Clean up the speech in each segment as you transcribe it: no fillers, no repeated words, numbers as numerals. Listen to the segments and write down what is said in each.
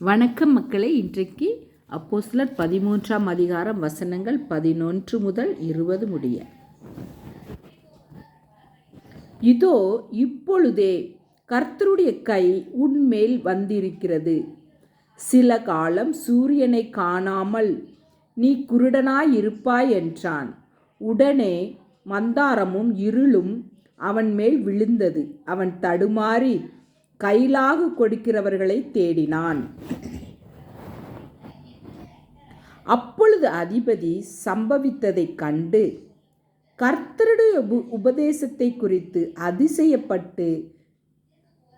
வணக்கம் மக்களே. இன்றைக்கு அப்போஸ்தலர் 13ஆம் அதிகாரம் வசனங்கள் 11 முதல் 20 முடிய. இதோ இப்பொழுதே கர்த்தருடைய கை உன்மேல் வந்திருக்கிறது. சில காலம் சூரியனை காணாமல் நீ குருடனாயிருப்பாய் என்றான். உடனே மந்தாரமும் இருளும் அவன் மேல் விழுந்தது. அவன் தடுமாறி கைலாகு கொடுக்கிறவர்களை தேடினான். அப்பொழுது அதிபதி சம்பவித்ததைக் கண்டு கர்த்தருடைய உபதேசத்தை குறித்து அதிசயப்பட்டு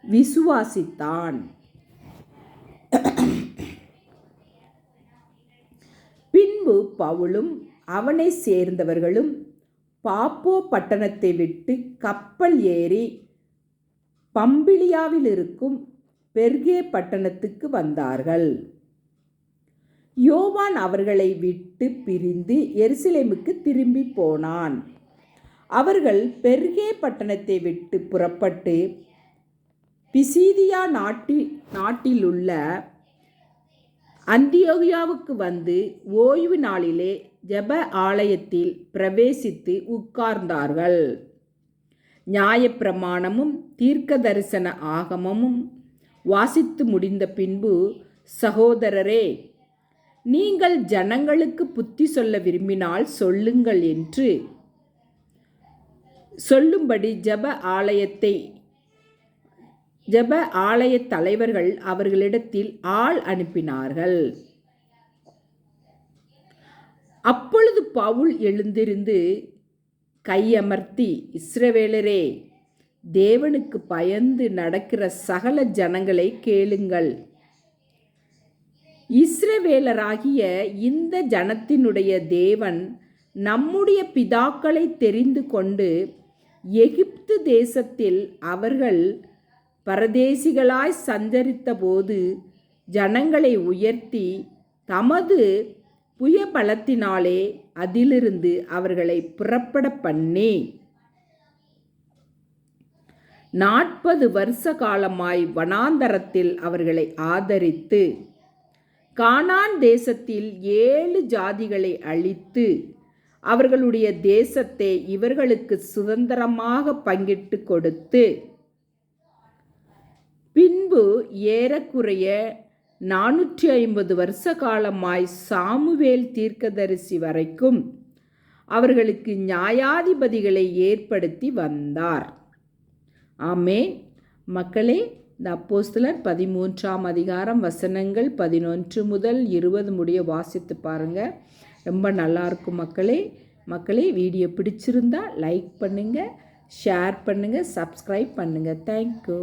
விசுவாசித்தான். பின்பு பவுலும் அவனை சேர்ந்தவர்களும் பாப்போ பட்டணத்தை விட்டு கப்பல் ஏறி பம்பிலியாவில் இருக்கும் பெர்கே பட்டணத்துக்கு வந்தார்கள். யோவான் அவர்களை விட்டு பிரிந்து எருசலேமுக்கு திரும்பி போனான். அவர்கள் பெர்கே பட்டணத்தை விட்டு புறப்பட்டு பிசீதியா நாட்டிலுள்ள அந்தியோகியாவுக்கு வந்து ஓய்வு நாளிலே ஜெப ஆலயத்தில் பிரவேசித்து உட்கார்ந்தார்கள். நியாயப்பிரமாணமும் தீர்க்க தரிசன ஆகமமும் வாசித்து முடிந்த பின்பு, சகோதரரே, நீங்கள் ஜனங்களுக்கு புத்தி சொல்ல விரும்பினால் சொல்லுங்கள் என்று சொல்லும்படி ஜெப ஆலய தலைவர்கள் அவர்களிடத்தில் ஆள் அனுப்பினார்கள். அப்பொழுது பவுல் எழுந்திருந்து கையமர்த்தி, இஸ்ரவேலரே, தேவனுக்கு பயந்து நடக்கிற சகல ஜனங்களை கேளுங்கள். இஸ்ரவேலராகிய இந்த ஜனத்தினுடைய தேவன் நம்முடைய பிதாக்களை தெரிந்து கொண்டு எகிப்து தேசத்தில் அவர்கள் பரதேசிகளாய் சஞ்சரித்த போது ஜனங்களை உயர்த்தி தமது புயபலத்தினாலே அதிலிருந்து அவர்களை புறப்பட பண்ணி 40 வருஷ காலமாய் வனாந்தரத்தில் அவர்களை ஆதரித்து கானான் தேசத்தில் 7 ஜாதிகளை அழித்து அவர்களுடைய தேசத்தை இவர்களுக்கு சுதந்திரமாக பங்கிட்டு கொடுத்து, பின்பு ஏறக்குறைய 450 வருஷ காலமாய் சாமுவேல் தீர்க்கதரிசி வரைக்கும் அவர்களுக்கு நியாயாதிபதிகளை ஏற்படுத்தி வந்தார். ஆமென். மக்களே, இந்த அப்போஸ்தலர் 13ஆம் அதிகாரம் வசனங்கள் 11 முதல் 20 முடிய வாசித்து பாருங்கள். ரொம்ப நல்லாயிருக்கும் மக்களே. வீடியோ பிடிச்சிருந்தா லைக் பண்ணுங்கள், ஷேர் பண்ணுங்கள், சப்ஸ்கிரைப் பண்ணுங்கள். தேங்க்யூ.